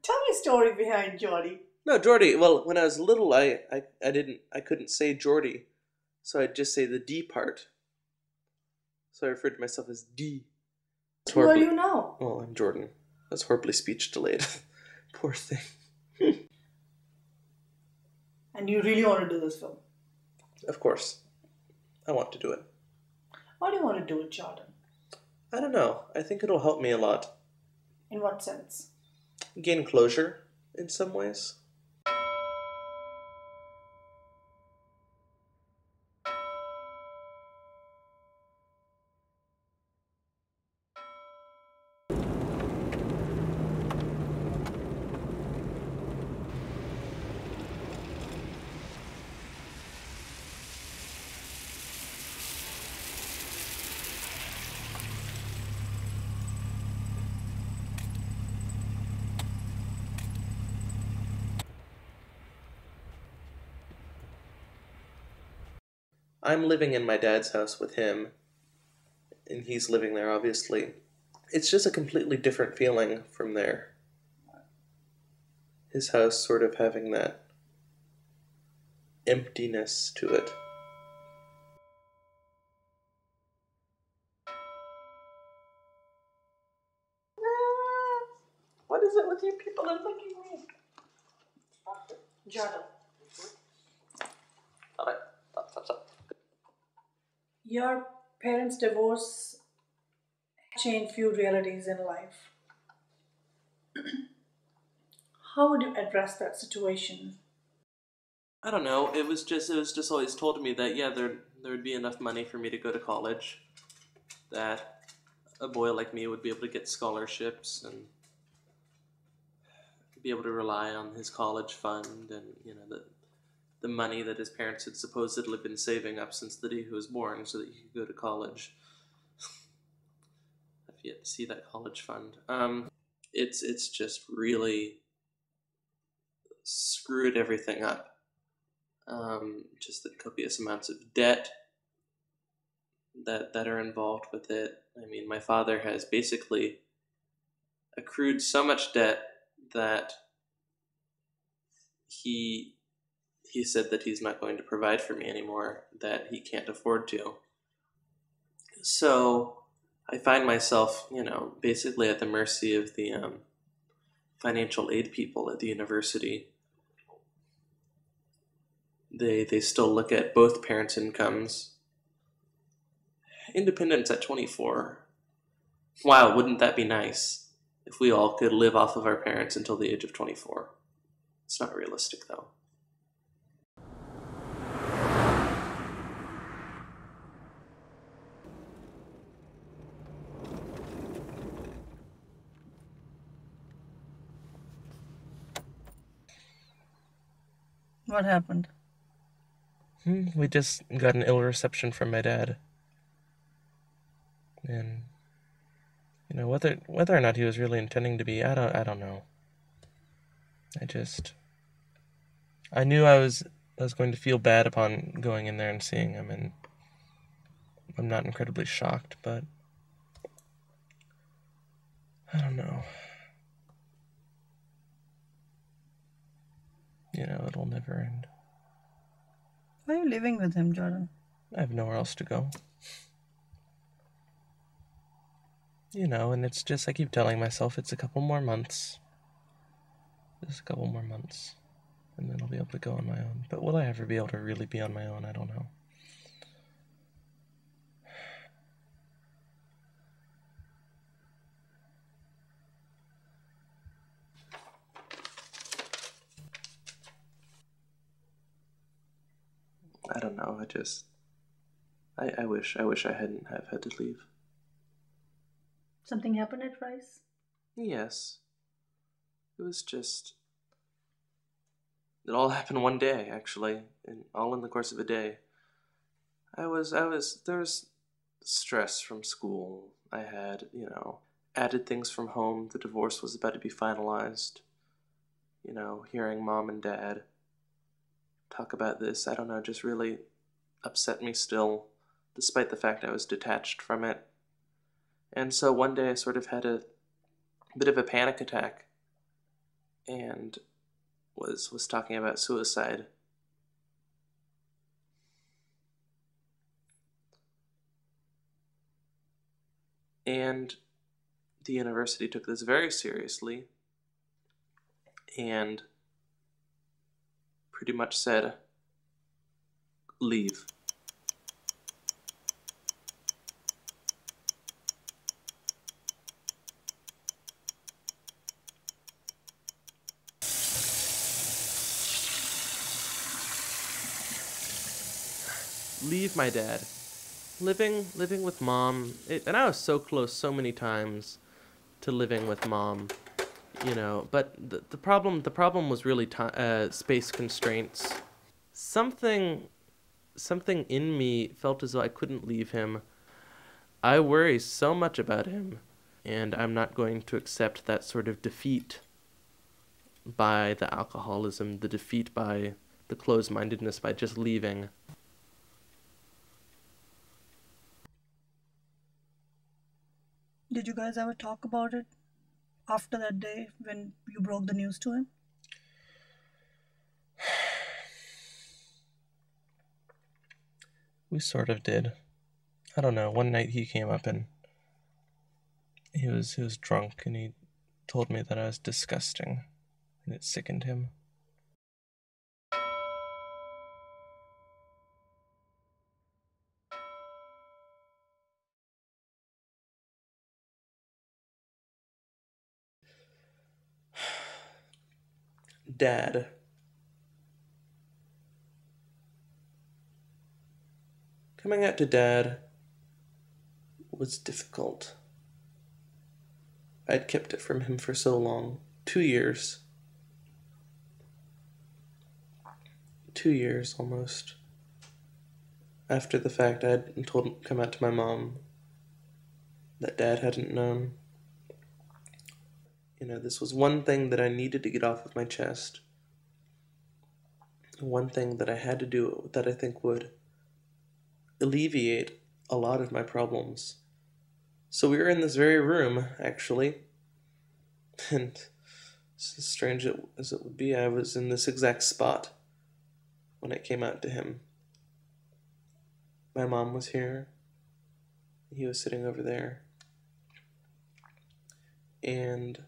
Tell me a story behind Jordie. No, Jordie. Well, when I was little, I couldn't say Jordie, so I'd just say the D part. So I referred to myself as D. It's Who are horribly. you now? Well, I'm Jordan. That's horribly speech delayed. Poor thing. And you really want to do this film. Of course, I want to do it. Why do you want to do it, Jordan? I don't know. I think it'll help me a lot. In what sense? Gain closure in some ways. I'm living in my dad's house with him, and he's living there, obviously. It's just a completely different feeling from there. His house sort of having that emptiness to it. What is it with you people and licking me? Jordan, Alright, stop. your parents' divorce changed few realities in life. How would you address that situation? I don't know. It was just always told to me that yeah, there would be enough money for me to go to college, that a boy like me would be able to get scholarships and be able to rely on his college fund, and the money that his parents had supposedly been saving up since the day he was born so that he could go to college. I've yet to see that college fund. It's just really screwed everything up. Just the copious amounts of debt that are involved with it. I mean, my father has basically accrued so much debt that he said that he's not going to provide for me anymore, that he can't afford to. So I find myself, basically at the mercy of the financial aid people at the university. They still look at both parents' incomes. Independence at 24. Wow, wouldn't that be nice if we all could live off of our parents until the age of 24? It's not realistic, though. What happened? We just got an ill reception from my dad. And whether or not he was really intending to be, I don't know. I knew I was going to feel bad upon going in there and seeing him, and I'm not incredibly shocked, but I don't know. It'll never end. Why are you living with him, Jordan? I have nowhere else to go. And it's just, I keep telling myself it's a couple more months. Just a couple more months. And then I'll be able to go on my own. But will I ever be able to really be on my own? I don't know. I don't know. I wish I hadn't have had to leave. Something happened at Rice? Yes. It was just, it all happened one day, actually, and all in the course of a day. There was stress from school. I had, added things from home. The divorce was about to be finalized. Hearing mom and dad talk about this, I don't know, just really upset me still, despite the fact I was detached from it. And so one day I sort of had a bit of a panic attack, and was talking about suicide. And the university took this very seriously and pretty much said, leave. Leave my dad. Living with mom, and I was so close so many times to living with mom, but the problem was really space constraints. Something in me felt as though I couldn't leave him. I worry so much about him, and I'm not going to accept that sort of defeat by the alcoholism, the defeat by the closed-mindedness, by just leaving. Did you guys ever talk about it after that day when you broke the news to him? We sort of did. I don't know. One night he came up and he was drunk, and he told me that I was disgusting, and it sickened him. Dad. Coming out to Dad was difficult. I'd kept it from him for so long. 2 years. 2 years almost. After the fact, I'd come out to my mom that Dad hadn't known. This was one thing that I needed to get off of my chest. One thing that I had to do that I think would alleviate a lot of my problems. So we were in this very room, actually, and as strange as it would be, I was in this exact spot when I came out to him. My mom was here. He was sitting over there. And,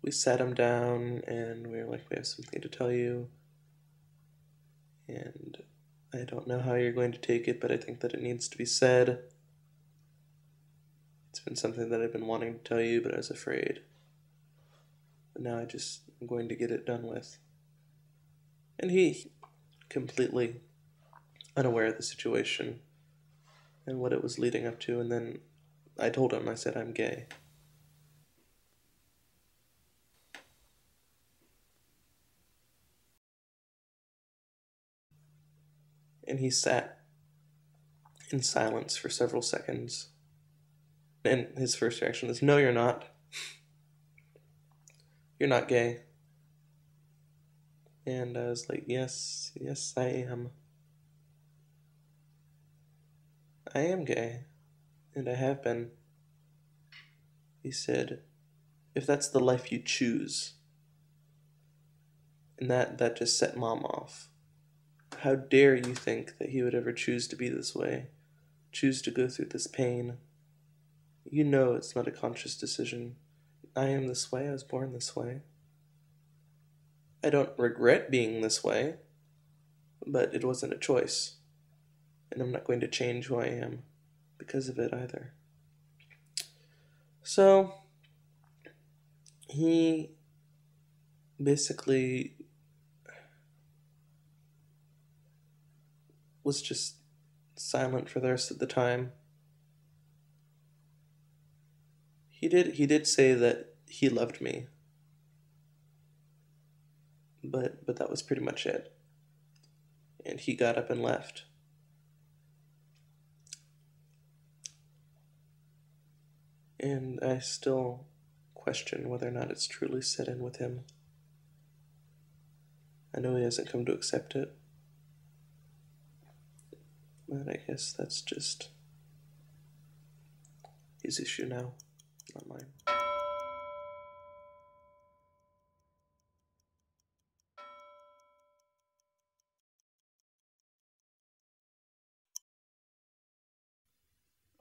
we sat him down and we were like, we have something to tell you. And I don't know how you're going to take it, but I think that it needs to be said. It's been something that I've been wanting to tell you, but I was afraid. But now I'm going to get it done with. And he, completely unaware of the situation and what it was leading up to, and then I told him, I said, I'm gay. And he sat in silence for several seconds. And his first reaction was, no, you're not. You're not gay. And I was like, yes, I am. I am gay. And I have been. He said, if that's the life you choose. And that just set Mom off. How dare you think that he would ever choose to be this way? Choose to go through this pain? You know it's not a conscious decision. I am this way. I was born this way. I don't regret being this way, but it wasn't a choice. And I'm not going to change who I am because of it either. So, he basically was just silent for the rest of the time. He did say that he loved me, but that was pretty much it. And he got up and left. And I still question whether or not it's truly set in with him. I know he hasn't come to accept it, but I guess that's just his issue now, not mine.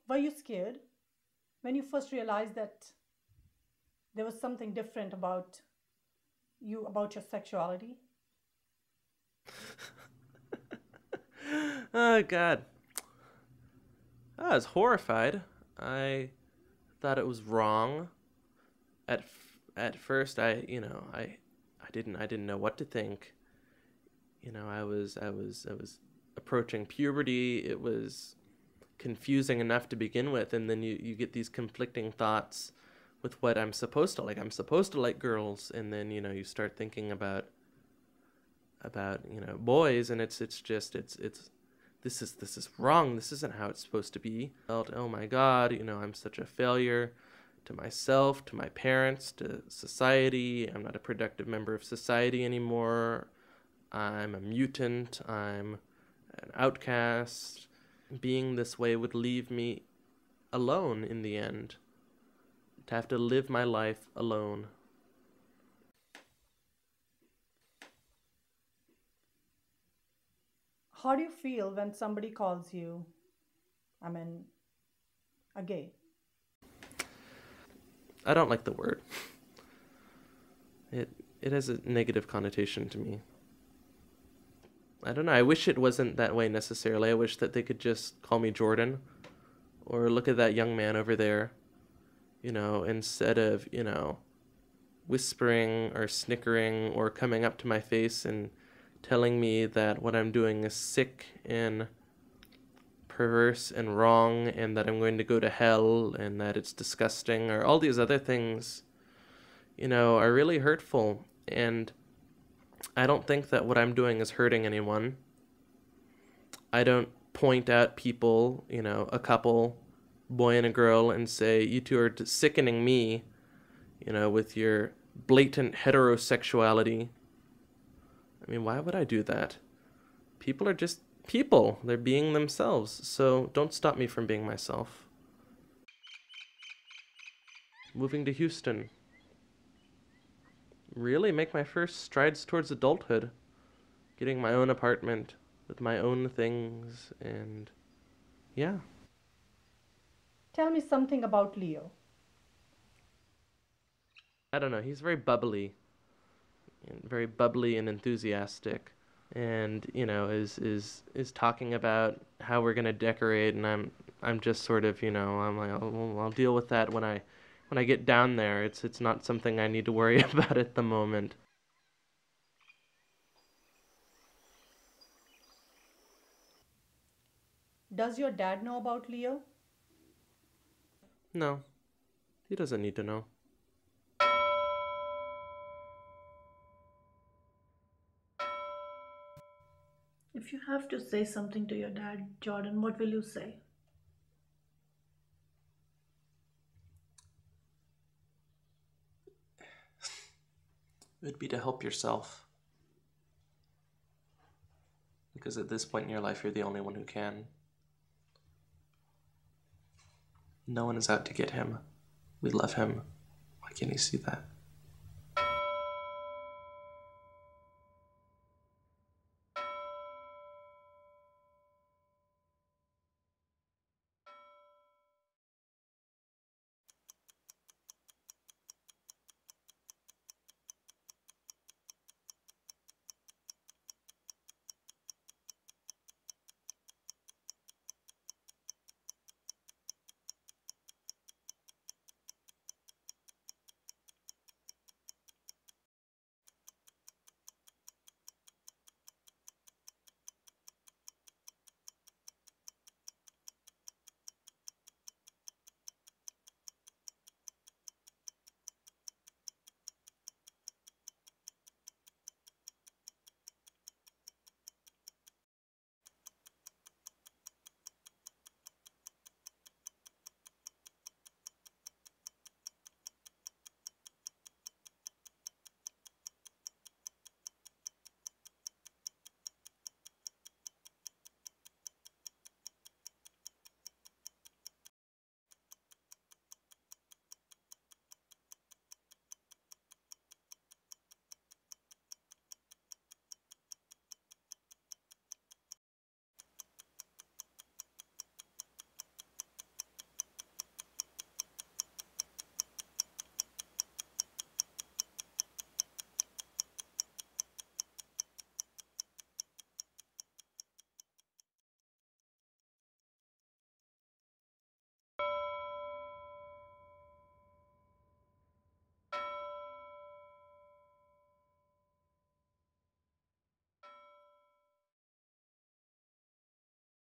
Were you scared when you first realized that there was something different about you, about your sexuality? Oh, God. I was horrified. I thought it was wrong. At first, I didn't know what to think. I was approaching puberty. It was confusing enough to begin with, and then you get these conflicting thoughts with what I'm supposed to like. I'm supposed to like girls, and then you start thinking about boys, and it's this is wrong. This isn't how it's supposed to be. I felt, oh my God, I'm such a failure to myself, to my parents, to society. I'm not a productive member of society anymore. I'm a mutant. I'm an outcast. Being this way would leave me alone in the end. To have to live my life alone. How do you feel when somebody calls you, I mean, a gay? I don't like the word. It it has a negative connotation to me. I don't know. I wish it wasn't that way necessarily. I wish that they could just call me Jordan or look at that young man over there, instead of, whispering or snickering or coming up to my face and telling me that what I'm doing is sick and perverse and wrong and that I'm going to go to hell and that it's disgusting or all these other things, are really hurtful. And I don't think that what I'm doing is hurting anyone. I don't point at people, a couple, boy and a girl, and say, you two are sickening me, with your blatant heterosexuality. I mean, why would I do that? People are just people. They're being themselves. So don't stop me from being myself. Moving to Houston. Really make my first strides towards adulthood. Getting my own apartment with my own things and yeah. Tell me something about Leo. I don't know. He's very bubbly and enthusiastic, and is talking about how we're gonna decorate, and I'm just sort of I'm like, oh, well, I'll deal with that when I get down there. It's not something I need to worry about at the moment. Does your dad know about Leo? No, he doesn't need to know. If you have to say something to your dad, Jordan, what will you say? It would be to help yourself, because at this point in your life, you're the only one who can. No one is out to get him. We love him. Why can't he see that?